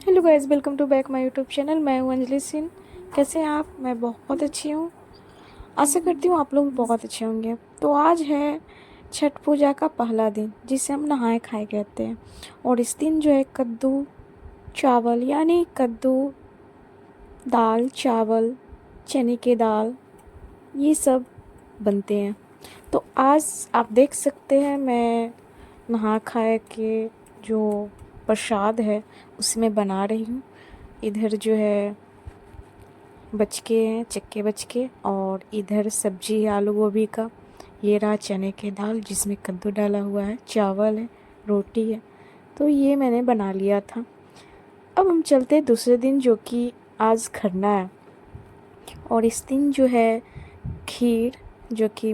Hello guys, welcome to back my YouTube channel. मैं हूं अंजलि सिंह। कैसे हैं आप? मैं बहुत अच्छी हूं। आशा करती हूं आप लोग बहुत अच्छे होंगे। तो आज है छठ पूजा का पहला दिन, जिसे हम नहाए खाए कहते हैं। और इस दिन जो है कद्दू चावल, यानी कद्दू दाल चावल, चने की दाल, ये सब बनते हैं। तो आज आप देख सकते हैं मैं नहा खाए के जो प्रसाद है उसमें बना रही हूँ। इधर जो है बचके हैं, चक्के बचके, और इधर सब्जी है आलू गोभी का। ये रहा चने की दाल जिसमें कद्दू डाला हुआ है, चावल है, रोटी है। तो ये मैंने बना लिया था। अब हम चलते हैं दूसरे दिन, जो कि आज खरना है। और इस दिन जो है खीर, जो कि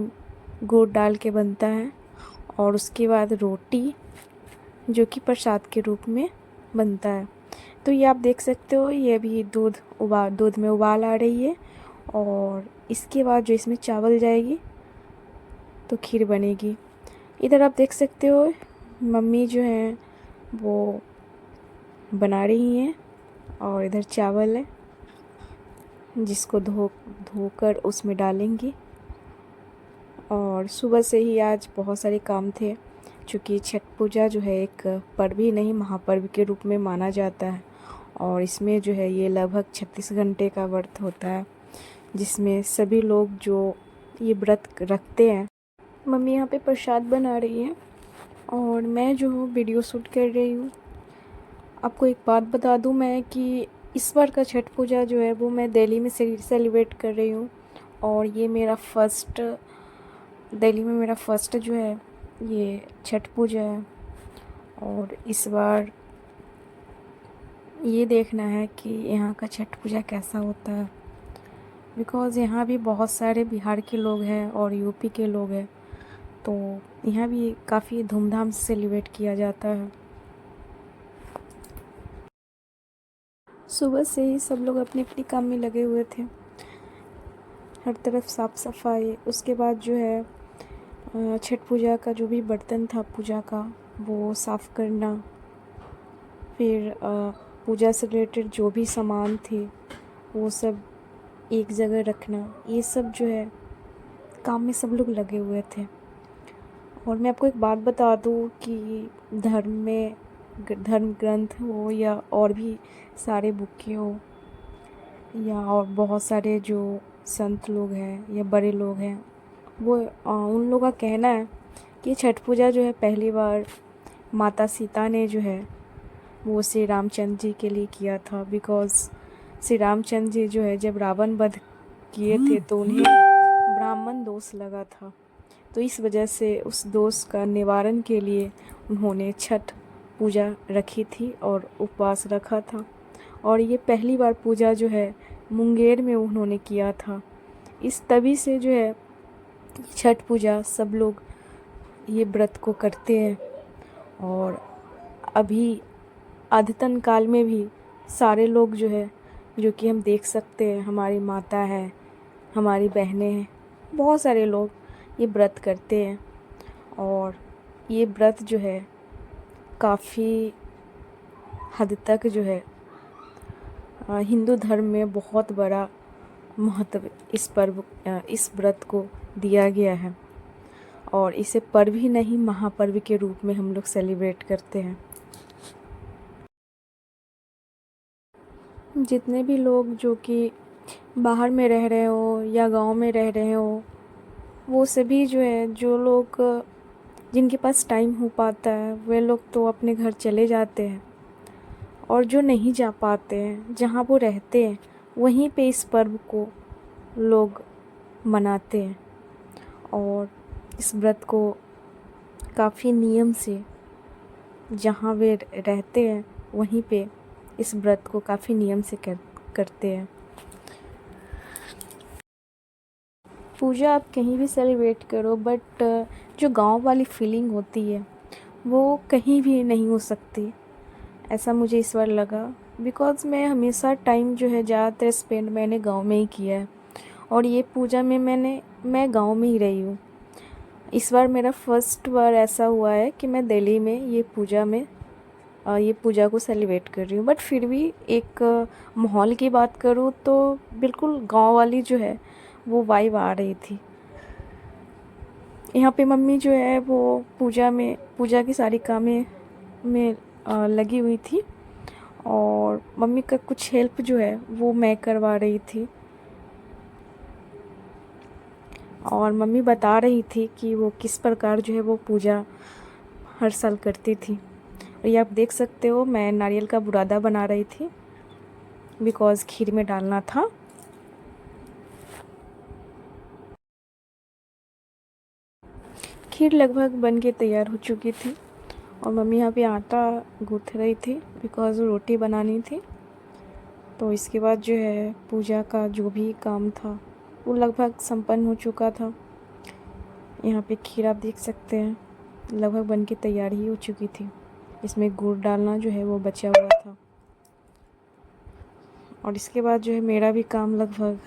गुड़ डाल के बनता है, और उसके बाद रोटी, जो कि प्रसाद के रूप में बनता है। तो ये आप देख सकते हो, ये भी दूध में उबाल आ रही है। और इसके बाद जो इसमें चावल जाएगी तो खीर बनेगी। इधर आप देख सकते हो मम्मी जो है वो बना रही हैं, और इधर चावल है जिसको धोकर उसमें डालेंगी। और सुबह से ही आज बहुत सारे काम थे, क्योंकि छठ पूजा जो है एक पर्व ही नहीं, महापर्व के रूप में माना जाता है। और इसमें जो है ये लगभग 36 घंटे का व्रत होता है, जिसमें सभी लोग जो ये व्रत रखते हैं। मम्मी यहाँ पे प्रसाद बना रही है और मैं जो हूँ वीडियो शूट कर रही हूँ। आपको एक बात बता दूँ मैं कि इस बार का छठ पूजा जो है वो मैं दिल्ली में सेलिब्रेट कर रही हूँ। और ये मेरा दिल्ली में मेरा फर्स्ट जो है ये छठ पूजा है। और इस बार ये देखना है कि यहाँ का छठ पूजा कैसा होता है, बिकॉज़ यहाँ भी बहुत सारे बिहार के लोग हैं और यूपी के लोग हैं। तो यहाँ भी काफ़ी धूमधाम से सेलिब्रेट किया जाता है। सुबह से ही सब लोग अपने अपने काम में लगे हुए थे, हर तरफ साफ़ सफाई। उसके बाद जो है छठ पूजा का जो भी बर्तन था पूजा का, वो साफ़ करना। फिर पूजा से रिलेटेड जो भी सामान थे वो सब एक जगह रखना, ये सब जो है काम में सब लोग लगे हुए थे। और मैं आपको एक बात बता दूँ कि धर्म ग्रंथ हो या और भी सारे बुकें हो, या और बहुत सारे जो संत लोग हैं या बड़े लोग हैं, वो उन लोगों का कहना है कि छठ पूजा जो है पहली बार माता सीता ने जो है वो श्री रामचंद्र जी के लिए किया था। बिकॉज़ श्री रामचंद्र जी जो है जब रावण वध किए थे तो उन्हें ब्राह्मण दोष लगा था। तो इस वजह से उस दोष का निवारण के लिए उन्होंने छठ पूजा रखी थी और उपवास रखा था। और ये पहली बार पूजा जो है मुंगेर में उन्होंने किया था। इस तभी से जो है छठ पूजा सब लोग ये व्रत को करते हैं। और अभी अद्यतन काल में भी सारे लोग जो है, जो कि हम देख सकते हैं, हमारी माता है, हमारी बहनें हैं, बहुत सारे लोग ये व्रत करते हैं। और ये व्रत जो है काफ़ी हद तक जो है हिंदू धर्म में बहुत बड़ा महत्व इस व्रत को दिया गया है। और इसे पर्व ही नहीं, महापर्व के रूप में हम लोग सेलिब्रेट करते हैं। जितने भी लोग जो कि बाहर में रह रहे हो या गांव में रह रहे हो, वो सभी जो है, जो लोग जिनके पास टाइम हो पाता है वे लोग तो अपने घर चले जाते हैं। और जो नहीं जा पाते हैं, जहाँ वो रहते हैं वहीं पे इस पर्व को लोग मनाते हैं। और इस व्रत को काफ़ी नियम से, जहाँ वे रहते हैं वहीं पे इस व्रत को काफ़ी नियम से करते हैं। पूजा आप कहीं भी सेलिब्रेट करो, बट जो गांव वाली फीलिंग होती है वो कहीं भी नहीं हो सकती, ऐसा मुझे इस बार लगा। बिकॉज़ मैं हमेशा टाइम जो है ज़्यादातर स्पेंड मैंने गांव में ही किया है। और ये पूजा में मैं गांव में ही रही हूँ। इस बार मेरा फर्स्ट बार ऐसा हुआ है कि मैं दिल्ली में ये पूजा में ये पूजा को सेलिब्रेट कर रही हूँ। बट फिर भी एक माहौल की बात करूँ तो बिल्कुल गांव वाली जो है वो वाइब आ रही थी। यहाँ पे मम्मी जो है वो पूजा की सारी कामें में लगी हुई थी, और मम्मी का कुछ हेल्प जो है वो मैं करवा रही थी। और मम्मी बता रही थी कि वो किस प्रकार जो है वो पूजा हर साल करती थी। और ये आप देख सकते हो, मैं नारियल का बुरादा बना रही थी बिकॉज़ खीर में डालना था। खीर लगभग बन के तैयार हो चुकी थी, और मम्मी यहाँ पे आटा गूँथ रही थी बिकॉज़ रोटी बनानी थी। तो इसके बाद जो है पूजा का जो भी काम था वो लगभग संपन्न हो चुका था। यहाँ पे खीर आप देख सकते हैं लगभग बन के तैयार ही हो चुकी थी। इसमें गुड़ डालना जो है वो बचा हुआ था। और इसके बाद जो है मेरा भी काम लगभग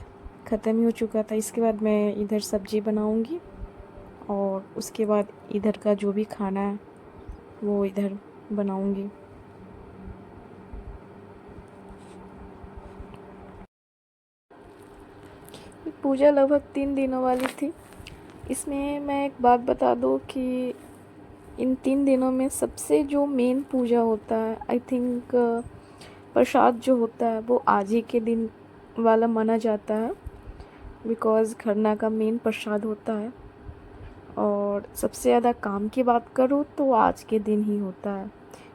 ख़त्म ही हो चुका था। इसके बाद मैं इधर सब्ज़ी बनाऊंगी, और उसके बाद इधर का जो भी खाना है वो इधर बनाऊंगी। पूजा लगभग 3 दिनों वाली थी। इसमें मैं एक बात बता दूँ कि इन 3 दिनों में सबसे जो मेन पूजा होता है, आई थिंक प्रसाद जो होता है वो आज ही के दिन वाला माना जाता है, बिकॉज़ खरना का मेन प्रसाद होता है। और सबसे ज़्यादा काम की बात करूँ तो आज के दिन ही होता है,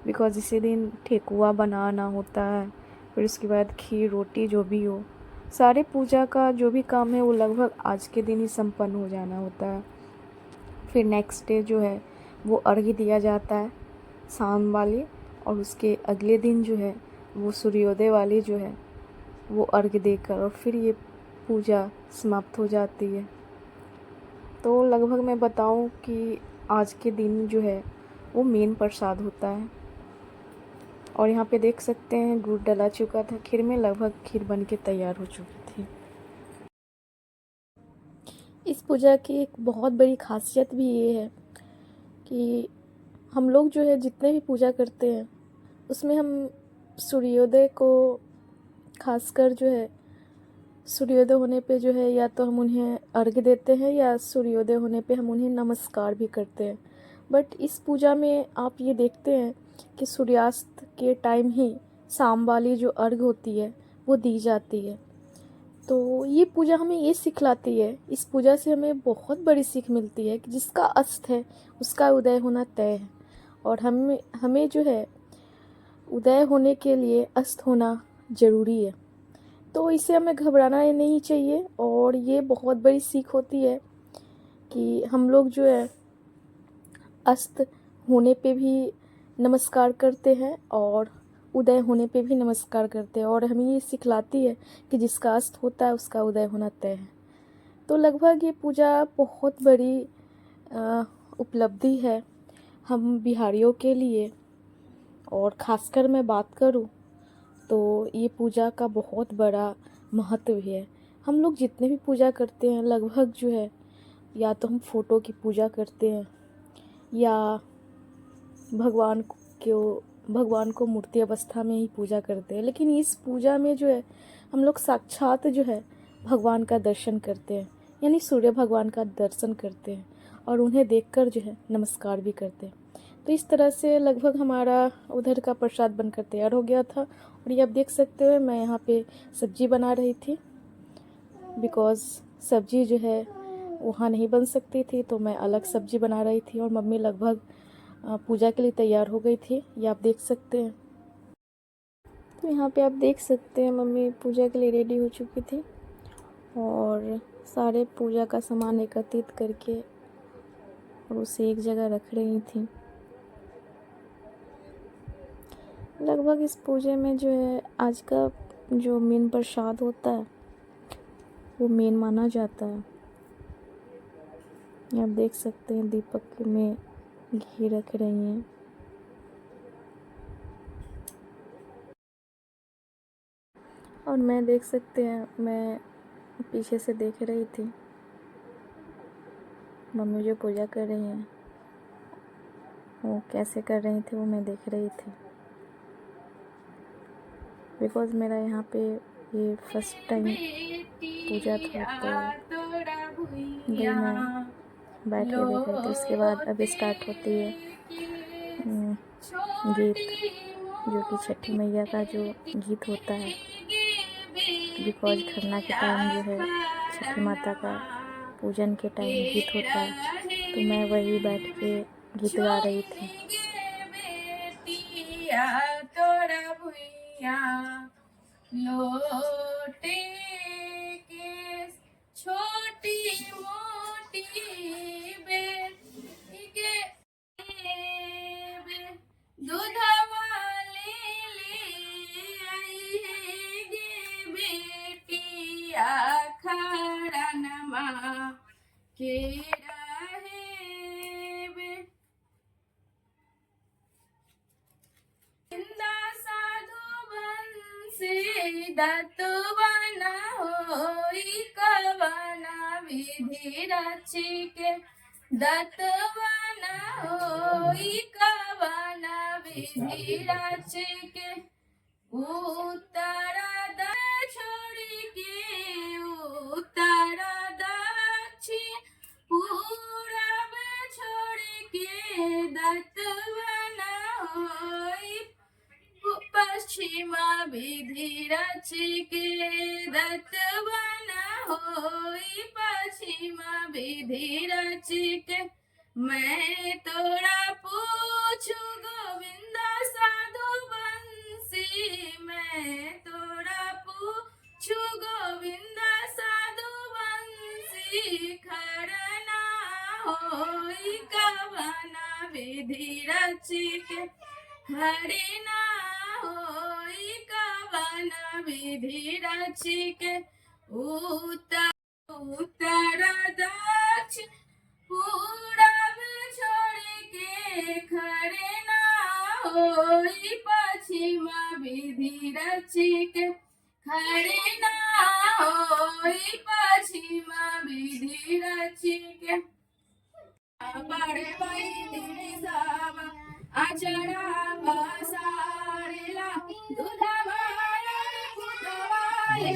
बिकॉज़ इसी दिन ठेकुआ बनाना होता है। फिर उसके बाद खीर रोटी जो भी हो, सारे पूजा का जो भी काम है वो लगभग आज के दिन ही संपन्न हो जाना होता है। फिर नेक्स्ट डे जो है वो अर्घ्य दिया जाता है शाम वाली, और उसके अगले दिन जो है वो सूर्योदय वाली जो है वो अर्घ्य देकर, और फिर ये पूजा समाप्त हो जाती है। तो लगभग मैं बताऊं कि आज के दिन जो है वो मेन प्रसाद होता है। और यहाँ पे देख सकते हैं गुड़ डला चुका था खीर में, लगभग खीर बन के तैयार हो चुकी थी। इस पूजा की एक बहुत बड़ी खासियत भी ये है कि हम लोग जो है जितने भी पूजा करते हैं उसमें हम सूर्योदय को खासकर जो है सूर्योदय होने पे जो है या तो हम उन्हें अर्घ्य देते हैं या सूर्योदय होने पे हम उन्हें नमस्कार भी करते हैं। बट इस पूजा में आप ये देखते हैं कि सूर्यास्त के टाइम ही शाम वाली जो अर्घ्य होती है वो दी जाती है। तो ये पूजा हमें ये सिखलाती है, इस पूजा से हमें बहुत बड़ी सीख मिलती है कि जिसका अस्त है उसका उदय होना तय है, और हमें जो है उदय होने के लिए अस्त होना ज़रूरी है। तो इससे हमें घबराना नहीं चाहिए, और ये बहुत बड़ी सीख होती है कि हम लोग जो है अस्त होने पे भी नमस्कार करते हैं और उदय होने पे भी नमस्कार करते हैं, और हमें ये सिखलाती है कि जिसका अस्त होता है उसका उदय होना तय है। तो लगभग ये पूजा बहुत बड़ी उपलब्धि है हम बिहारियों के लिए। और ख़ासकर मैं बात करूँ तो ये पूजा का बहुत बड़ा महत्व है। हम लोग जितने भी पूजा करते हैं लगभग जो है या तो हम फोटो की पूजा करते हैं या भगवान भगवान को मूर्ति अवस्था में ही पूजा करते हैं, लेकिन इस पूजा में जो है हम लोग साक्षात जो है भगवान का दर्शन करते हैं, यानी सूर्य भगवान का दर्शन करते हैं और उन्हें देखकर जो है नमस्कार भी करते हैं। तो इस तरह से लगभग हमारा उधर का प्रसाद बनकर तैयार हो गया था। और ये आप देख सकते हो मैं यहाँ पे सब्जी बना रही थी, बिकॉज़ सब्जी जो है वहाँ नहीं बन सकती थी, तो मैं अलग सब्जी बना रही थी। और मम्मी लगभग पूजा के लिए तैयार हो गई थी, ये आप देख सकते हैं। तो यहाँ पे आप देख सकते हैं मम्मी पूजा के लिए रेडी हो चुकी थी और सारे पूजा का सामान एकत्रित करके और उसे एक जगह रख रही थी। लगभग इस पूजे में जो है आज का जो मेन प्रसाद होता है वो मेन माना जाता है। आप देख सकते हैं दीपक में घी रख रही हैं। और मैं देख सकते हैं मैं पीछे से देख रही थी मम्मी जो पूजा कर रही हैं वो कैसे कर रही थी वो मैं देख रही थी। बिकॉज़ मेरा यहाँ पे ये फर्स्ट टाइम पूजा था, तो वही मैं बैठ के देख रही थी। उसके बाद अब स्टार्ट होती है गीत, जो कि छठी मैया का जो गीत होता है, बिकॉज़ खरना के टाइम जो है छठी माता का पूजन के टाइम गीत होता है, तो मैं वही बैठ के गीत गा रही थी। तोरा भुइया लोटे के छोटी मोटी बेटी के दूधवा ले आई है गे बेटिया खरनमा के रहे बे। इंदा साधु बंसी दतुवना होई कवना विधि रची के, दतुवना होई कवना विधि रची के, उत्तरा छोड़ी के उत्तरा दक्षिण पूरब छोड़ के दतुवना होई पश्चिमा विधि रची के, दतुवना होई पश्चिमा विधि रची के। मैं तोरा पूछू गोविंदा साधु बंसी, मैं तोरा पूछू गोविंदा साधु बंसी, खरना होई कवना विधि रची के, खरना होई कवना विधि रची के, उत्तर दक्षिण पूरब छोड़ के, खरना होई पश्चिमा विधि रची के, खरना होई पश्चिमा विधि रची के। बड़े बैठी सब आचरा पसारेला, दूधवा रे दूधवा ले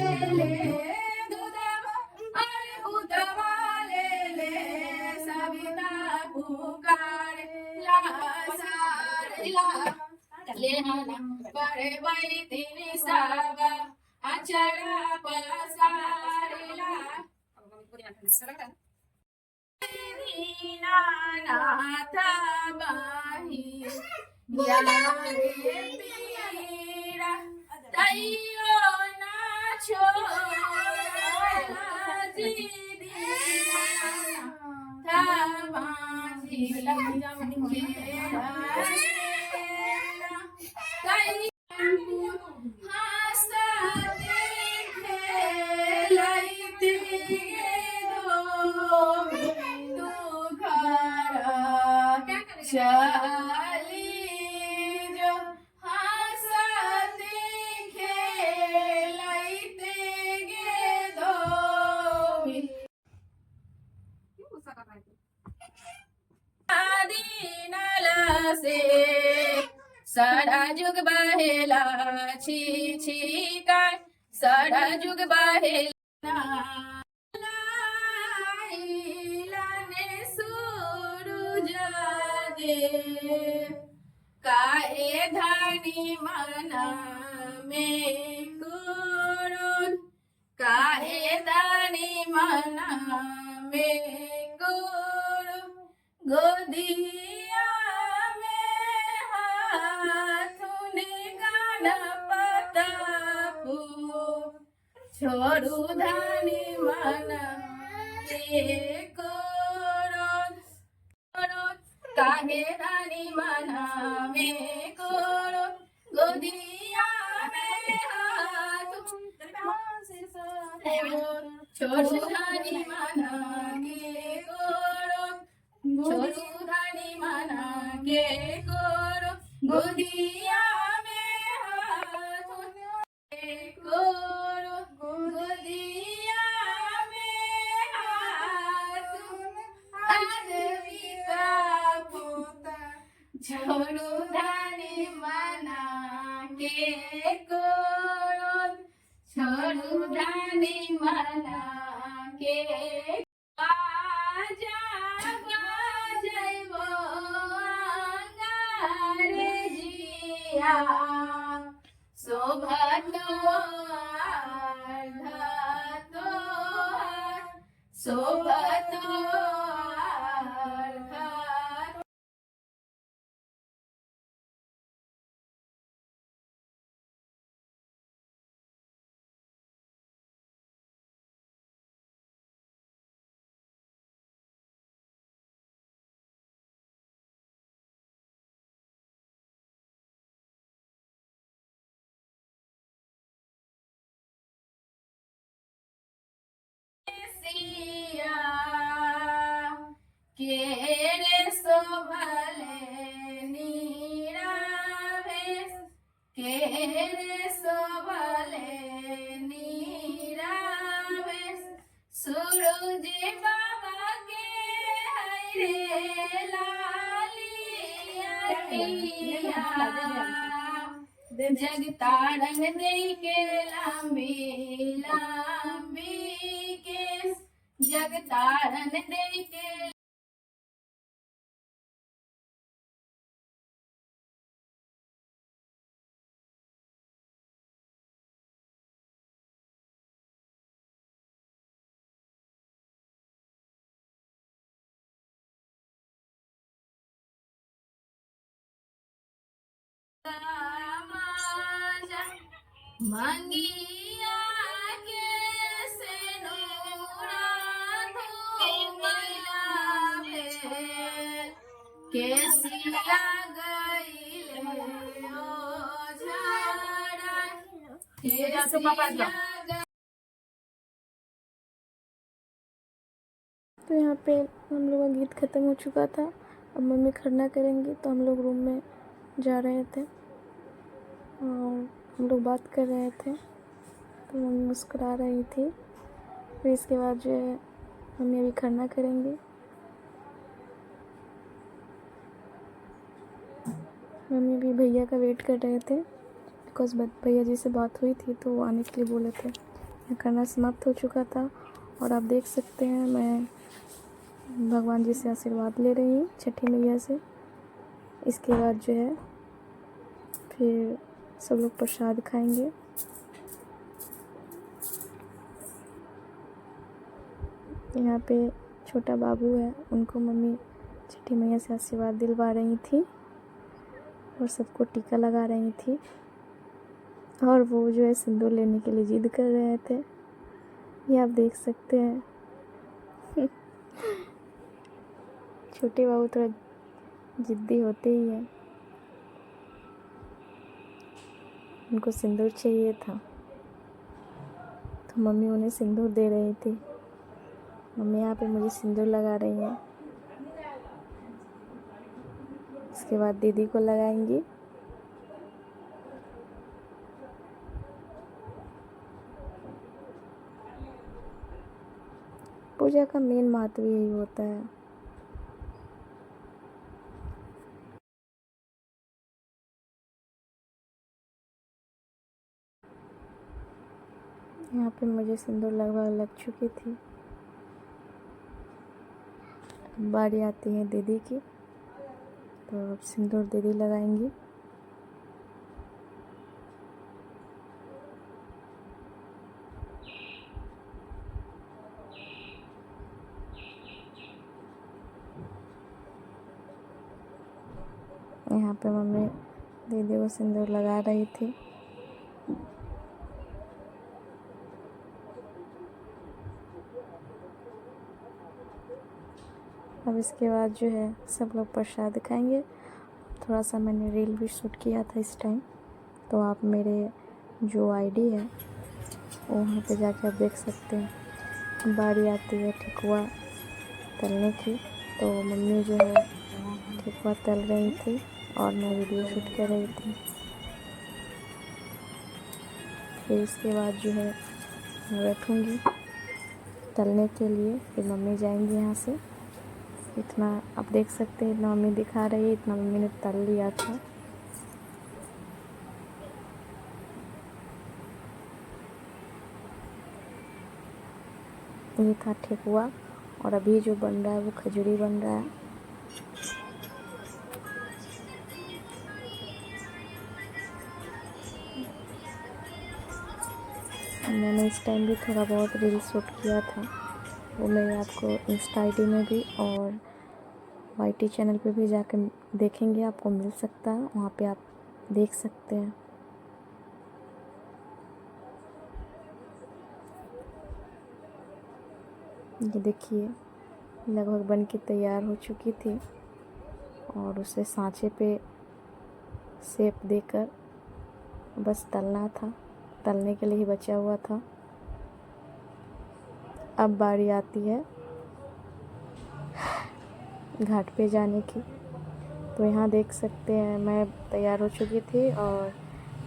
दूधवा अरे दूधवा ले सविता पुकारेला सारेला लेना। बड़े बैठी सब आचरा पसारेला, नाथ बाही यारे पीरा तैयो ना छोड़ा दीदी बाजी हंसता देखे लैते चली जो हंसते खेलते गे दो दीनल से सारा जुग बहेला छी छी का, सारा जुग बहेला काहे धानी मना में क्रोध, काहे धानी मना में क्रोध, गोदिया में हाथुने गणपता को छोड़ू धानी मना में क्रोध, काहे रानी मना में कोरो गोदिया में हाथ छोड़ू रानी मना के कोरो, छोड़ू रानी मना के कोरो गोदिया में हाथ कोरो, गोदिया में हाथ छोड़ू धानी मना के को अनुधानी मना के बाजा बजैबो अंगारे जिया शोभतो अर्धतो शोभतो अर्धतो। सिया के रे शोभले नीरावेश के रे शोभले नीरावेश सूरज बाबा के है रे लालिया जगतारन दे के लंबी लंबी केस जगतारन दे के मंगिया के से नूरा धूमिला भेल के सिया गईले ओ झाड़ा तो यहाँ पे हम लोग का गीत ख़त्म हो चुका था। अब मम्मी खरना करेंगी तो हम लोग रूम में जा रहे थे और हम लोग बात कर रहे थे तो मम्मी मुस्कुरा रही थी। फिर इसके बाद जो है मम्मी अभी खरना करेंगी। मम्मी भी भैया का वेट कर रहे थे बिकॉज भैया जी से बात हुई थी तो वो आने के लिए बोले थे। खरना समाप्त हो चुका था और आप देख सकते हैं मैं भगवान जी से आशीर्वाद ले रही हूँ, छठी मैया से। इसके बाद जो है फिर सब लोग प्रसाद खाएंगे। यहाँ पे छोटा बाबू है, उनको मम्मी छठी मैया से आशीर्वाद दिलवा रही थी और सबको टीका लगा रही थी और वो जो है सिंदूर लेने के लिए जिद कर रहे थे। ये आप देख सकते हैं छोटे बाबू थोड़ा जिद्दी होते ही हैं, उनको सिंदूर चाहिए था तो मम्मी उन्हें सिंदूर दे रही थी। मम्मी यहाँ पे मुझे सिंदूर लगा रही हैं। इसके बाद दीदी को लगाएंगी। पूजा का मेन महत्व यही होता है। यहाँ पे मुझे सिंदूर लगभग लग चुकी थी। बारी आती है दीदी की तो अब सिंदूर दीदी लगाएंगी। यहाँ पे मम्मी दीदी को सिंदूर लगा रही थी। अब इसके बाद जो है सब लोग प्रसाद खाएंगे। थोड़ा सा मैंने रील भी शूट किया था इस टाइम, तो आप मेरे जो आईडी है वहाँ पे जाकर आप देख सकते हैं। बारी आती है ठेकुआ तलने की, तो मम्मी जो है ठेकुआ तल रही थी और मैं वीडियो शूट कर रही थी। फिर इसके बाद जो है मैं बैठूँगी तलने के लिए, फिर मम्मी जाएंगी यहाँ से। इतना आप देख सकते हैं, इतना मम्मी दिखा रही है, इतना मम्मी ने तल लिया था। ये था ठेकुआ, और अभी जो बन रहा है वो खजूरी बन रहा है। मैंने इस टाइम भी थोड़ा बहुत रील शूट किया था, वो मैं आपको इंस्टा आईडी में भी और वाईटी चैनल पे भी जाकर देखेंगे, आपको मिल सकता है, वहाँ पे आप देख सकते हैं। ये देखिए लगभग बन के तैयार हो चुकी थी, और उसे सांचे पे शेप देकर बस तलना था, तलने के लिए ही बचा हुआ था। अब बारी आती है घाट पे जाने की। तो यहाँ देख सकते हैं मैं तैयार हो चुकी थी और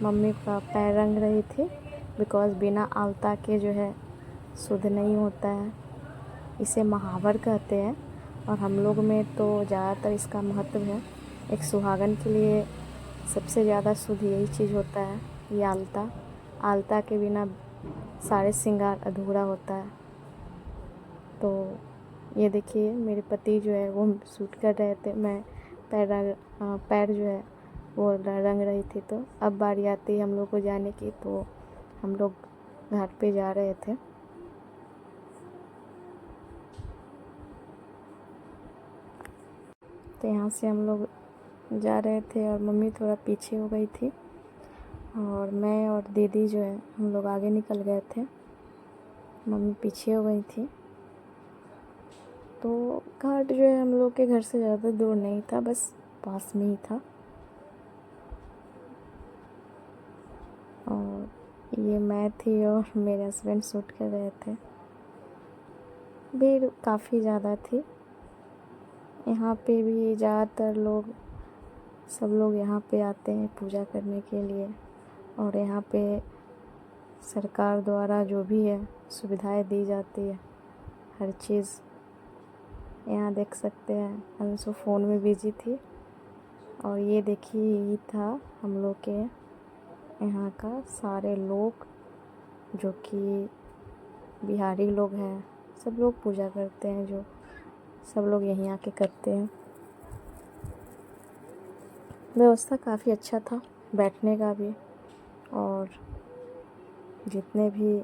मम्मी का पैर रंग रही थी, बिकॉज़ बिना आलता के जो है शुद्ध नहीं होता है। इसे महावर कहते हैं, और हम लोग में तो ज़्यादातर इसका महत्व है। एक सुहागन के लिए सबसे ज़्यादा शुद्ध यही चीज़ होता है, ये आलता। आलता के बिना सारे श्रृंगार अधूरा होता है। तो ये देखिए मेरे पति जो है वो शूट कर रहे थे, मैं पैर जो है वो रंग रही थी। तो अब बारी आती है हम लोग को जाने की, तो हम लोग घाट पे जा रहे थे। तो यहाँ से हम लोग जा रहे थे और मम्मी थोड़ा पीछे हो गई थी, और मैं और दीदी जो है हम लोग आगे निकल गए थे, मम्मी पीछे हो गई थी। तो घाट जो है हम लोग के घर से ज़्यादा दूर नहीं था, बस पास में ही था। और ये मैं थी और मेरे हस्बैंड शूट कर रहे थे। भीड़ काफ़ी ज़्यादा थी। यहाँ पे भी ज़्यादातर लोग, सब लोग यहाँ पे आते हैं पूजा करने के लिए, और यहाँ पे सरकार द्वारा जो भी है सुविधाएं दी जाती है, हर चीज़। यहाँ देख सकते हैं अंशु फ़ोन में बिजी थी, और ये देखिए यही था हम लोग के यहाँ का सारे लोग, जो कि बिहारी लोग हैं, सब लोग पूजा करते हैं, जो सब लोग यहीं आके करते हैं। व्यवस्था काफ़ी अच्छा था बैठने का भी, और जितने भी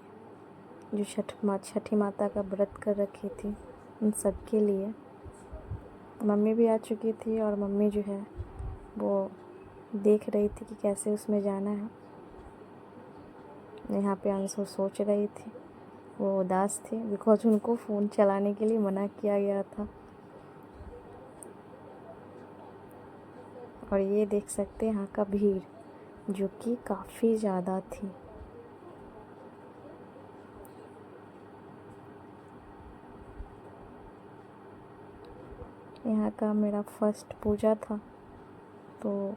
जो छठी माता का व्रत कर रखी थी उन सब के लिए। मम्मी भी आ चुकी थी, और मम्मी जो है वो देख रही थी कि कैसे उसमें जाना है। यहाँ पे अंशु सोच रही थी, वो उदास थी, बिकॉज उनको फ़ोन चलाने के लिए मना किया गया था। और ये देख सकते हैं यहाँ का भीड़, जो कि काफ़ी ज़्यादा थी। यहाँ का मेरा फर्स्ट पूजा था, तो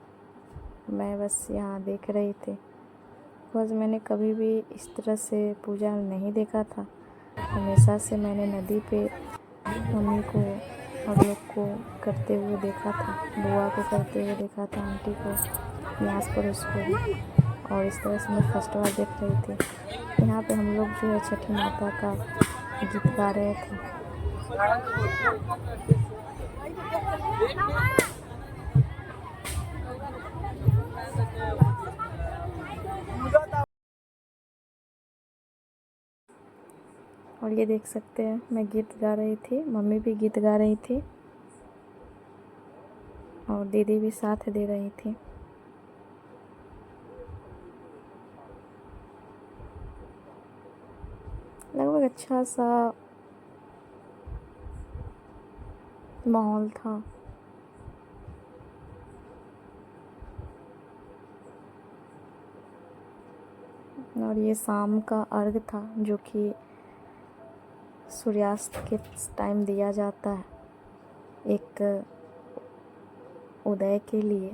मैं बस यहाँ देख रही थी, बिकॉज़ मैंने कभी भी इस तरह से पूजा नहीं देखा था। हमेशा से मैंने नदी पे मम्मी को और लोग को करते हुए देखा था, बुआ को करते हुए देखा था, आंटी को, आस पड़ोस को, और इस तरह से मैं फर्स्ट बार देख रही थी। यहाँ पे हम लोग जो है छठी माता का गीत गा रहे थे। और ये देख सकते हैं मैं गीत गा रही थी, मम्मी भी गीत गा रही थी, और दीदी भी साथ दे रही थी। लगभग अच्छा सा माहौल था। और ये शाम का अर्घ था, जो कि सूर्यास्त के टाइम दिया जाता है, एक उदय के लिए।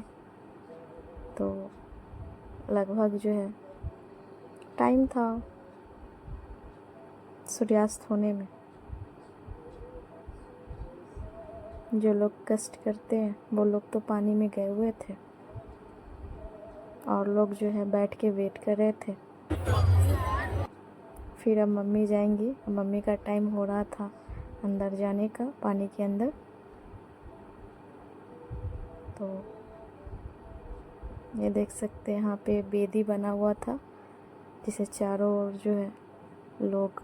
तो लगभग जो है टाइम था सूर्यास्त होने में। जो लोग कष्ट करते हैं वो लोग तो पानी में गए हुए थे, और लोग जो है बैठ के वेट कर रहे थे। फिर अब मम्मी जाएंगी। मम्मी का टाइम हो रहा था अंदर जाने का, पानी के अंदर। तो ये देख सकते हैं यहाँ पे बेदी बना हुआ था, जिसे चारों ओर जो है लोग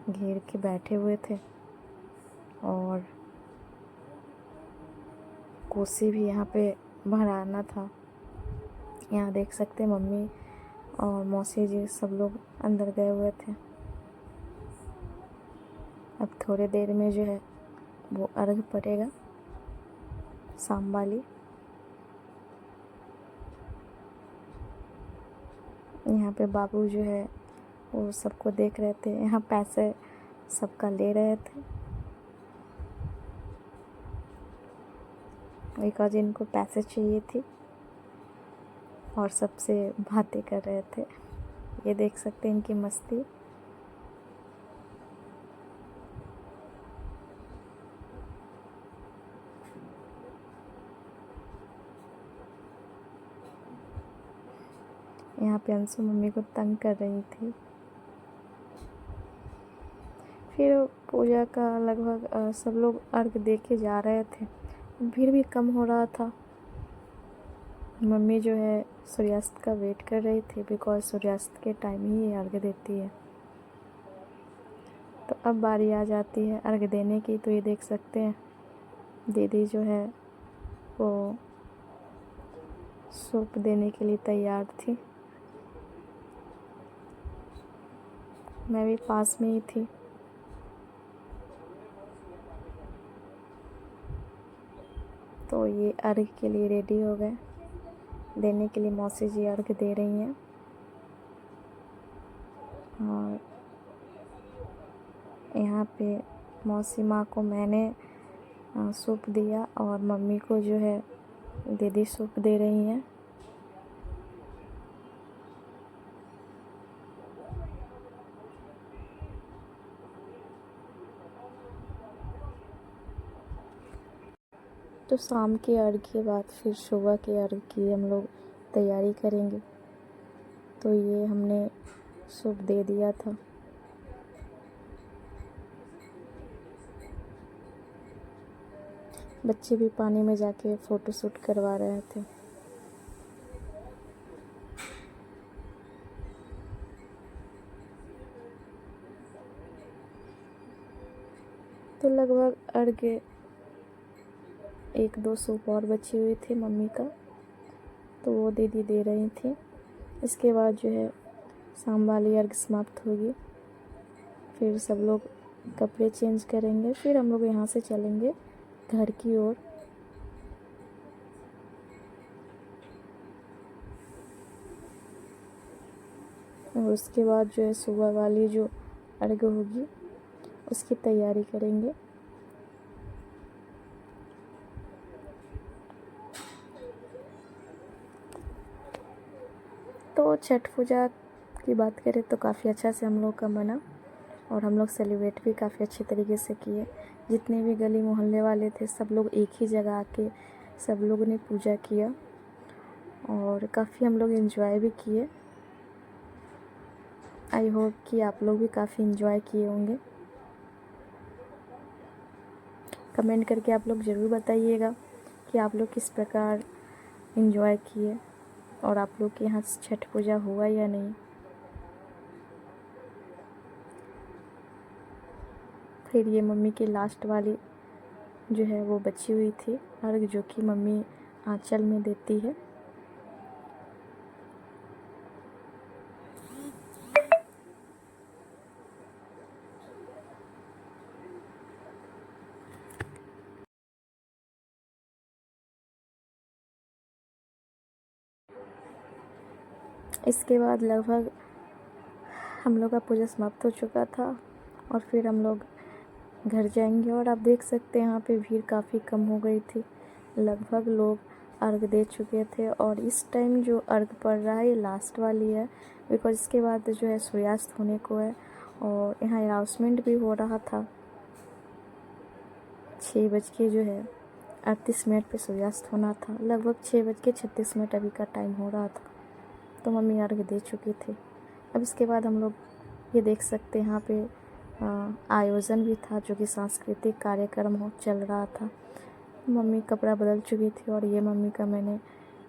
घेर के बैठे हुए थे। और कोसी भी यहाँ पे भराना था। यहाँ देख सकते हैं मम्मी और मौसी जी सब लोग अंदर गए हुए थे। अब थोड़ी देर में जो है वो अर्घ पड़ेगा, शाम वाली। यहाँ पे बाबू जो है वो सबको देख रहे थे। यहाँ पैसे सबका ले रहे थे। एक और जिनको पैसे चाहिए थी और सबसे बातें कर रहे थे। ये देख सकते हैं इनकी मस्ती। यहाँ पे अंशु मम्मी को तंग कर रही थी। फिर पूजा का लगभग सब लोग अर्घ दे के जा रहे थे। भीड़ भी कम हो रहा था। मम्मी जो है सूर्यास्त का वेट कर रही थी, बिकॉज सूर्यास्त के टाइम ही ये अर्घ देती है। तो अब बारी आ जाती है अर्घ देने की। तो ये देख सकते हैं दीदी जो है वो सूप देने के लिए तैयार थी। मैं भी पास में ही थी। तो ये अर्घ के लिए रेडी हो गए देने के लिए। मौसी जी अर्घ दे रही हैं। और यहाँ पे मौसी माँ को मैंने सूप दिया और मम्मी को जो है दीदी सूप दे रही हैं। तो शाम के अर्घ के बाद फिर सुबह के अर्घ की हम लोग तैयारी करेंगे। तो ये हमने सूप दे दिया था। बच्चे भी पानी में जाके फ़ोटो शूट करवा रहे थे। तो लगभग अर्घ 1-2 सूप और बची हुई थी मम्मी का, तो वो दीदी दे रही थी। इसके बाद जो है शाम वाली अर्घ समाप्त होगी। फिर सब लोग कपड़े चेंज करेंगे। फिर हम लोग यहाँ से चलेंगे घर की ओर। और उसके बाद जो है सुबह वाली जो अर्घ होगी उसकी तैयारी करेंगे। तो छठ पूजा की बात करें तो काफ़ी अच्छा से हम लोग का मना, और हम लोग सेलिब्रेट भी काफ़ी अच्छे तरीके से किए। जितने भी गली मोहल्ले वाले थे सब लोग एक ही जगह आके सब लोगों ने पूजा किया और काफ़ी हम लोग एंजॉय भी किए। आई होप कि आप लोग भी काफ़ी एंजॉय किए होंगे। कमेंट करके आप लोग ज़रूर बताइएगा कि आप लोग किस प्रकार एंजॉय किए और आप लोग के यहाँ छठ पूजा हुआ या नहीं। फिर ये मम्मी की लास्ट वाली जो है वो बची हुई थी अर्घ, जो कि मम्मी आंचल में देती है। इसके बाद लगभग हम लोग का पूजा समाप्त हो चुका था और फिर हम लोग घर जाएंगे। और आप देख सकते हैं यहाँ पे भीड़ काफ़ी कम हो गई थी। लगभग लोग अर्घ दे चुके थे और इस टाइम जो अर्घ पड़ रहा है ये लास्ट वाली है, बिकॉज इसके बाद जो है सूर्यास्त होने को है। और यहाँ अनाउंसमेंट भी हो रहा था 6:38 पे सूर्यास्त होना था। लगभग 6:36 अभी का टाइम हो रहा था। तो मम्मी अर्घ दे चुकी थी। अब इसके बाद हम लोग ये देख सकते हैं यहाँ पे आयोजन भी था, जो कि सांस्कृतिक कार्यक्रम हो चल रहा था। मम्मी कपड़ा बदल चुकी थी और ये मम्मी का मैंने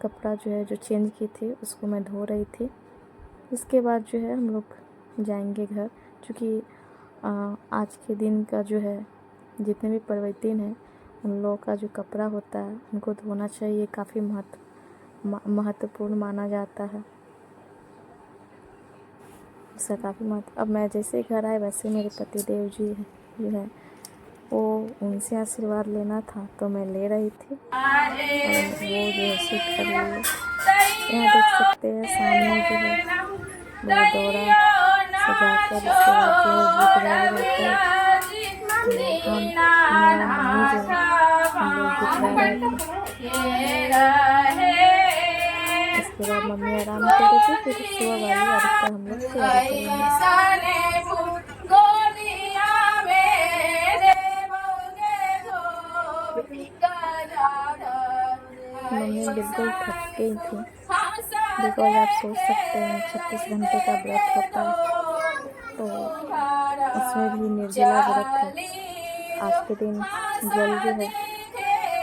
कपड़ा जो है जो चेंज की थी उसको मैं धो रही थी। इसके बाद जो है हम लोग जाएंगे घर, क्योंकि आज के दिन का जो है जितने भी पर्वतीन हैं उन लोगों का जो कपड़ा होता है उनको धोना चाहिए, काफ़ी महत्वपूर्ण माना जाता है, इसका काफ़ी महत्व। अब मैं जैसे घर आए वैसे मेरे पतिदेव जी जो है वो उनसे आशीर्वाद लेना था तो मैं ले रही थी और वो जो है शूट कर रही है। यहाँ देख सकते हैं सामने जो है वो दौरा सजाकर उसके बाद जो है गीत गाया जाता है। तो मेरा मम्मी जो है हम लोग गीत गा रहे थे। इसके बाद मम्मी आराम करेगी, फिर सुबह वाली आरती का हम लोग तैयारी करेंगे। मम्मी बिल्कुल थक गई थी, बिकॉज आप सोच सकते हैं 36 घंटे का व्रत होता है, तो उसमें भी निर्जला व्रत है। आज के दिन जल जो है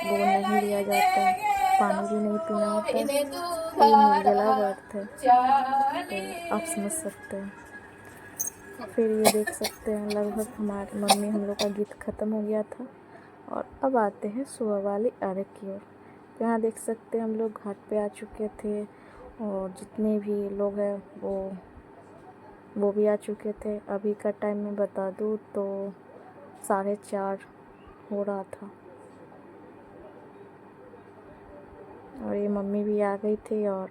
वो नहीं लिया जाता है, पानी भी नहीं पीना होता है, तो ये निर्जला व्रत है, तो आप समझ सकते हैं। फिर ये देख सकते हैं लगभग हमारी मम्मी हम लोग का गीत ख़त्म हो गया था और अब आते हैं सुबह वाली अर्घ की ओर। तो यहाँ देख सकते हैं हम लोग घाट पे आ चुके थे और जितने भी लोग हैं वो भी आ चुके थे। अभी का टाइम मैं बता दूँ तो 4:30 हो रहा था और ये मम्मी भी आ गई थी और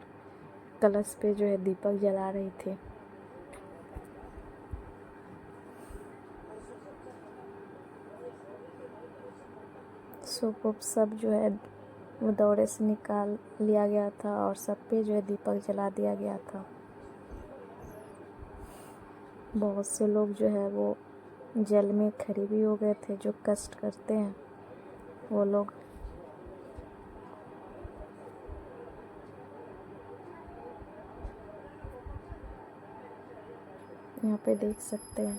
कलश पे जो है दीपक जला रही थी। सूप सब जो है वो दौरे से निकाल लिया गया था और सब पे जो है दीपक जला दिया गया था। बहुत से लोग जो है वो जल में खड़े भी हो गए थे, जो कष्ट करते हैं वो लोग। यहाँ पे देख सकते हैं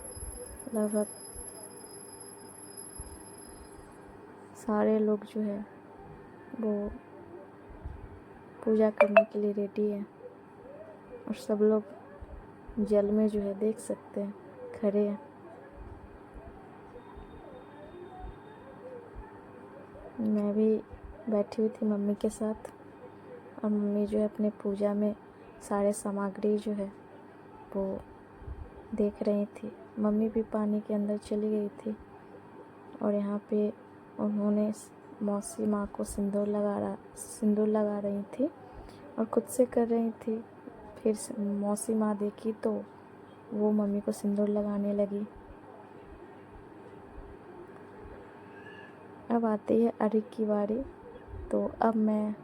लगभग सारे लोग जो है वो पूजा करने के लिए रेडी है और सब लोग जल में जो है देख सकते हैं खड़े हैं। मैं भी बैठी हुई थी मम्मी के साथ और मम्मी जो है अपने पूजा में सारे सामग्री जो है वो देख रही थी। मम्मी भी पानी के अंदर चली गई थी और यहाँ पे उन्होंने मौसी माँ को सिंदूर लगा रही थी और खुद से कर रही थी। फिर मौसी माँ देखी तो वो मम्मी को सिंदूर लगाने लगी। अब आती है अर्घ की बारी, तो अब मैं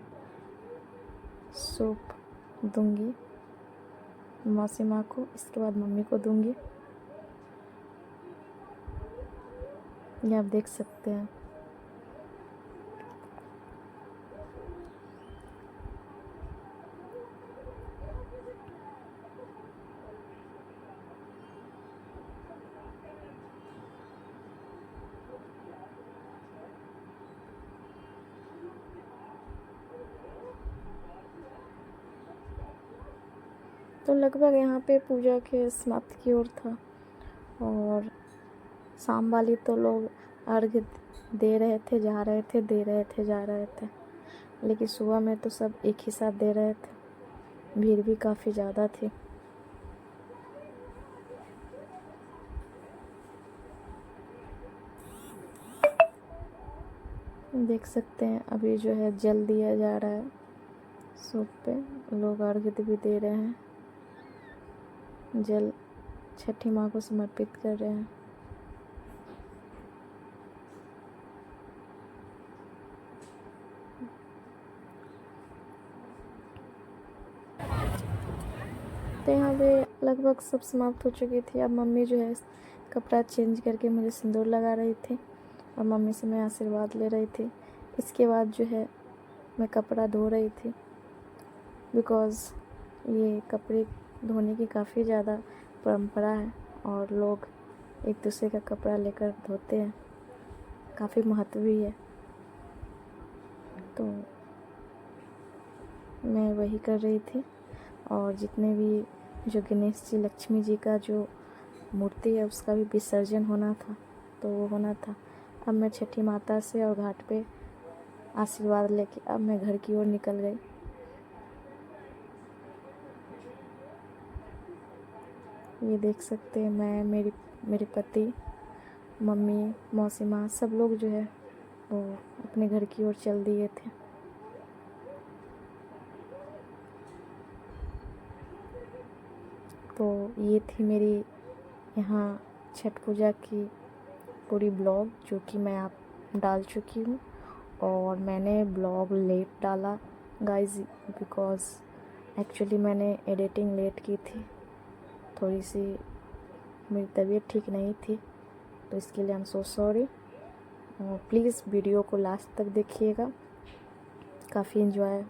सूप दूंगी मौसी माँ को, इसके बाद मम्मी को दूंगी। ये आप देख सकते हैं। तो लगभग यहाँ पे पूजा के समाप्ति की ओर था और शाम वाली तो लोग अर्घ दे रहे थे, जा रहे थे, दे रहे थे, जा रहे थे, लेकिन सुबह में तो सब एक ही साथ दे रहे थे। भीड़ भी काफ़ी ज़्यादा थी। देख सकते हैं अभी जो है जल दिया जा रहा है सूप पे, लोग अर्घ भी दे रहे हैं, जल छठी माँ को समर्पित कर रहे हैं। तो यहाँ पे लगभग सब समाप्त हो चुकी थी। अब मम्मी जो है कपड़ा चेंज करके मुझे सिंदूर लगा रही थी और मम्मी से मैं आशीर्वाद ले रही थी। इसके बाद जो है मैं कपड़ा धो रही थी, बिकॉज़ ये कपड़े धोने की काफ़ी ज़्यादा परंपरा है और लोग एक दूसरे का कपड़ा लेकर धोते हैं, काफ़ी महत्व भी है। तो मैं वही कर रही थी। और जितने भी जो गणेश जी लक्ष्मी जी का जो मूर्ति है उसका भी विसर्जन होना था, तो वो होना था। अब मैं छठी माता से और घाट पे आशीर्वाद लेके अब मैं घर की ओर निकल गई। ये देख सकते हैं मैं, मेरे पति, मम्मी, मौसी माँ, सब लोग जो है वो अपने घर की ओर चल दिए थे। तो ये थी मेरी यहाँ छठ पूजा की पूरी ब्लॉग, जो कि मैं आप डाल चुकी हूँ। और मैंने ब्लॉग लेट डाला गाइस, बिकॉज़ एक्चुअली मैंने एडिटिंग लेट की थी, थोड़ी सी मेरी तबीयत ठीक नहीं थी, तो इसके लिए I am so sorry. Please video को लास्ट तक देखिएगा, काफ़ी इन्जॉय